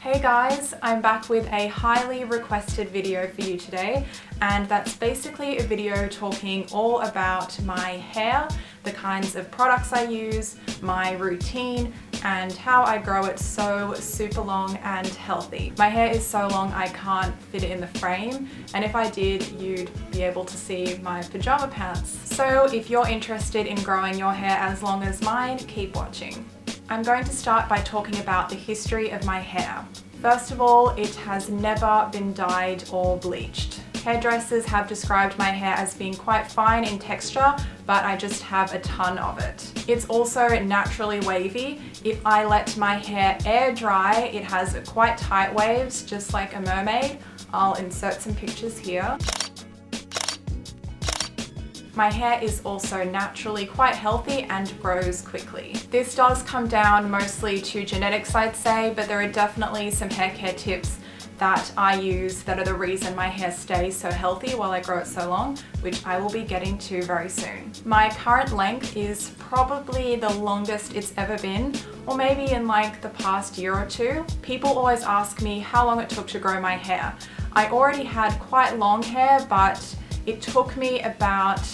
Hey guys, I'm back with a highly requested video for you today, and that's basically a video talking all about my hair, the kinds of products I use, my routine, and how I grow it so super long and healthy. My hair is so long I can't fit it in the frame, and if I did, you'd be able to see my pajama pants. So if you're interested in growing your hair as long as mine, keep watching. I'm going to start by talking about the history of my hair. First of all, it has never been dyed or bleached. Hairdressers have described my hair as being quite fine in texture, but I just have a ton of it. It's also naturally wavy. If I let my hair air dry, it has quite tight waves, just like a mermaid. I'll insert some pictures here. My hair is also naturally quite healthy and grows quickly. This does come down mostly to genetics, I'd say, but there are definitely some hair care tips that I use that are the reason my hair stays so healthy while I grow it so long, which I will be getting to very soon. My current length is probably the longest it's ever been, or maybe in like the past year or two. People always ask me how long it took to grow my hair. I already had quite long hair, but it took me about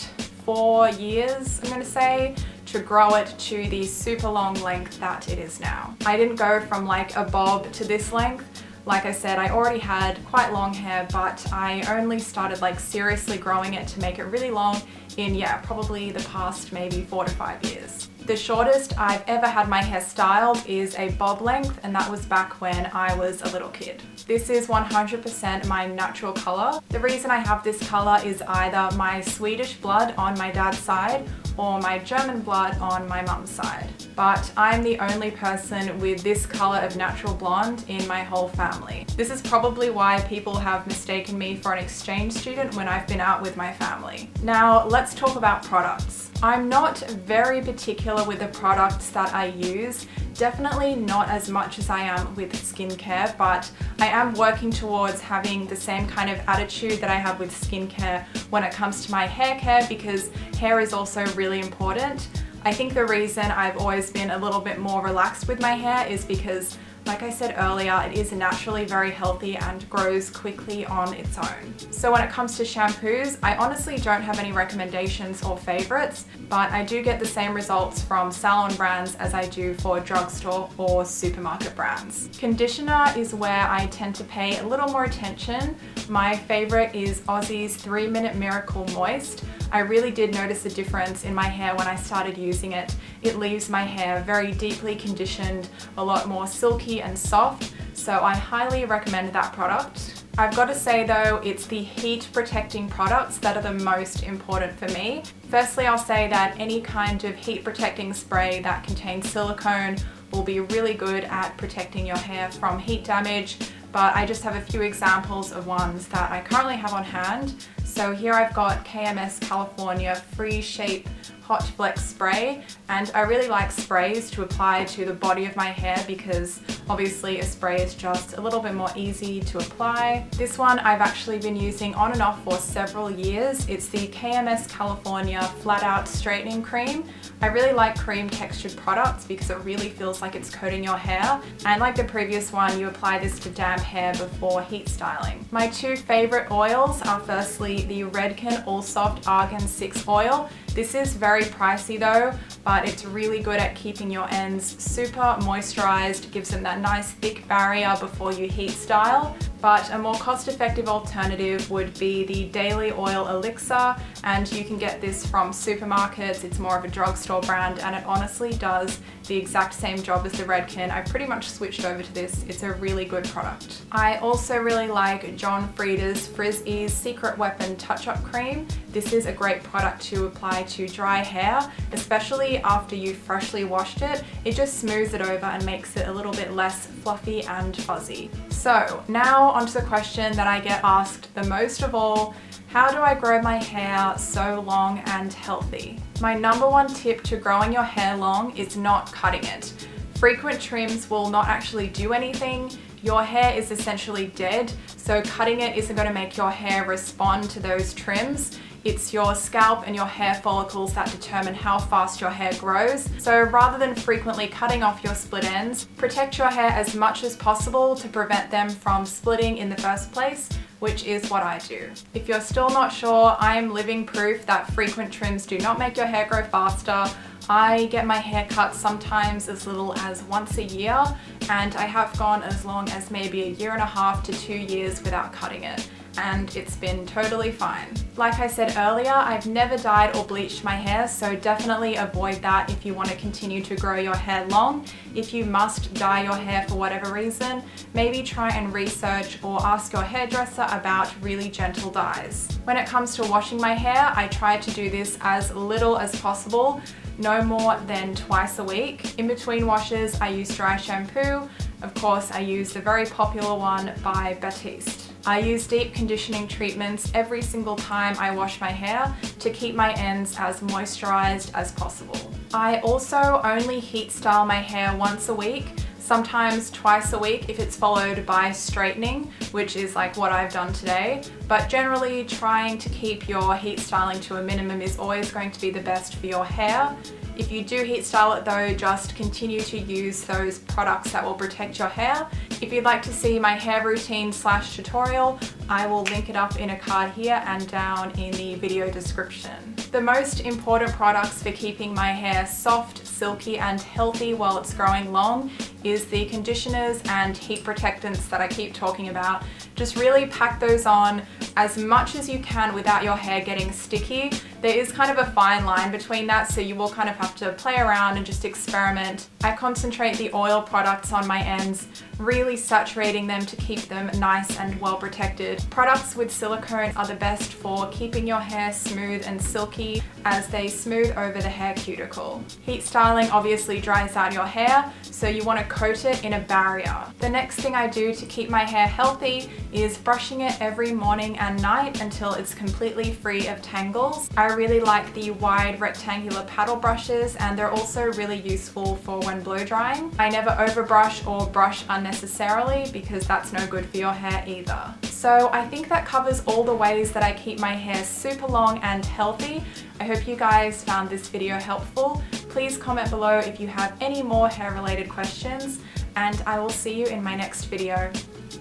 4 years, I'm gonna say, to grow it to the super long length that it is now. I didn't go from like a bob to this length. Like I said, I already had quite long hair, but I only started like seriously growing it to make it really long in, probably the past maybe 4 to 5 years. The shortest I've ever had my hair styled is a bob length, and that was back when I was a little kid. This is 100% my natural color. The reason I have this color is either my Swedish blood on my dad's side or my German blood on my mum's side. But I'm the only person with this color of natural blonde in my whole family. This is probably why people have mistaken me for an exchange student when I've been out with my family. Now, let's talk about products. I'm not very particular with the products that I use, definitely not as much as I am with skincare, but I am working towards having the same kind of attitude that I have with skincare when it comes to my hair care, because hair is also really important. I think the reason I've always been a little bit more relaxed with my hair is because, like I said earlier, it is naturally very healthy and grows quickly on its own. So when it comes to shampoos, I honestly don't have any recommendations or favorites, but I do get the same results from salon brands as I do for drugstore or supermarket brands. Conditioner is where I tend to pay a little more attention. My favorite is Aussie's 3-Minute Miracle Moist. I really did notice a difference in my hair when I started using it. It leaves my hair very deeply conditioned, a lot more silky and soft, so I highly recommend that product. I've got to say though, it's the heat protecting products that are the most important for me. Firstly, I'll say that any kind of heat protecting spray that contains silicone will be really good at protecting your hair from heat damage, but I just have a few examples of ones that I currently have on hand. So here I've got KMS California Free Shape Hot Flex Spray, and I really like sprays to apply to the body of my hair because obviously a spray is just a little bit more easy to apply. This one I've actually been using on and off for several years. It's the KMS California Flat Out Straightening Cream. I really like cream textured products because it really feels like it's coating your hair, and like the previous one, you apply this to damp hair before heat styling. My two favorite oils are firstly the Redken All Soft Argan 6 oil. This is very pricey though, but it's really good at keeping your ends super moisturized, gives them that nice thick barrier before you heat style. But a more cost-effective alternative would be the Daily Oil Elixir, and you can get this from supermarkets. It's more of a drugstore brand, and it honestly does the exact same job as the Redken. I've pretty much switched over to this. It's a really good product. I also really like John Frieda's Frizz Ease Secret Weapon Touch-Up Cream. This is a great product to apply to dry hair, especially after you've freshly washed it. It just smooths it over and makes it a little bit less fluffy and fuzzy. So now onto the question that I get asked the most of all: how do I grow my hair so long and healthy? My number one tip to growing your hair long is not cutting it. Frequent trims will not actually do anything. Your hair is essentially dead, so cutting it isn't going to make your hair respond to those trims. It's your scalp and your hair follicles that determine how fast your hair grows. So rather than frequently cutting off your split ends, protect your hair as much as possible to prevent them from splitting in the first place, which is what I do. If you're still not sure, I am living proof that frequent trims do not make your hair grow faster. I get my hair cut sometimes as little as once a year, and I have gone as long as maybe 1.5 to 2 years without cutting it, and it's been totally fine. Like I said earlier, I've never dyed or bleached my hair, so definitely avoid that if you want to continue to grow your hair long. If you must dye your hair for whatever reason, maybe try and research or ask your hairdresser about really gentle dyes. When it comes to washing my hair, I try to do this as little as possible, no more than twice a week. In between washes, I use dry shampoo. Of course, I use the very popular one by Batiste. I use deep conditioning treatments every single time I wash my hair to keep my ends as moisturized as possible. I also only heat style my hair once a week, sometimes twice a week if it's followed by straightening, which is like what I've done today. But generally, trying to keep your heat styling to a minimum is always going to be the best for your hair. If you do heat style it though, just continue to use those products that will protect your hair. If you'd like to see my hair routine / tutorial, I will link it up in a card here and down in the video description. The most important products for keeping my hair soft, silky and healthy while it's growing long is the conditioners and heat protectants that I keep talking about. Just really pack those on as much as you can without your hair getting sticky. There is kind of a fine line between that, so you will kind of have to play around and just experiment. I concentrate the oil products on my ends, really saturating them to keep them nice and well protected. Products with silicone are the best for keeping your hair smooth and silky as they smooth over the hair cuticle. Heat styling obviously dries out your hair, so you want to coat it in a barrier. The next thing I do to keep my hair healthy is brushing it every morning and night until it's completely free of tangles. I really like the wide rectangular paddle brushes, and they're also really useful for when blow drying. I never overbrush or brush unnecessarily because that's no good for your hair either. So I think that covers all the ways that I keep my hair super long and healthy. I hope you guys found this video helpful. Please comment below if you have any more hair related questions, and I will see you in my next video.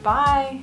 Bye!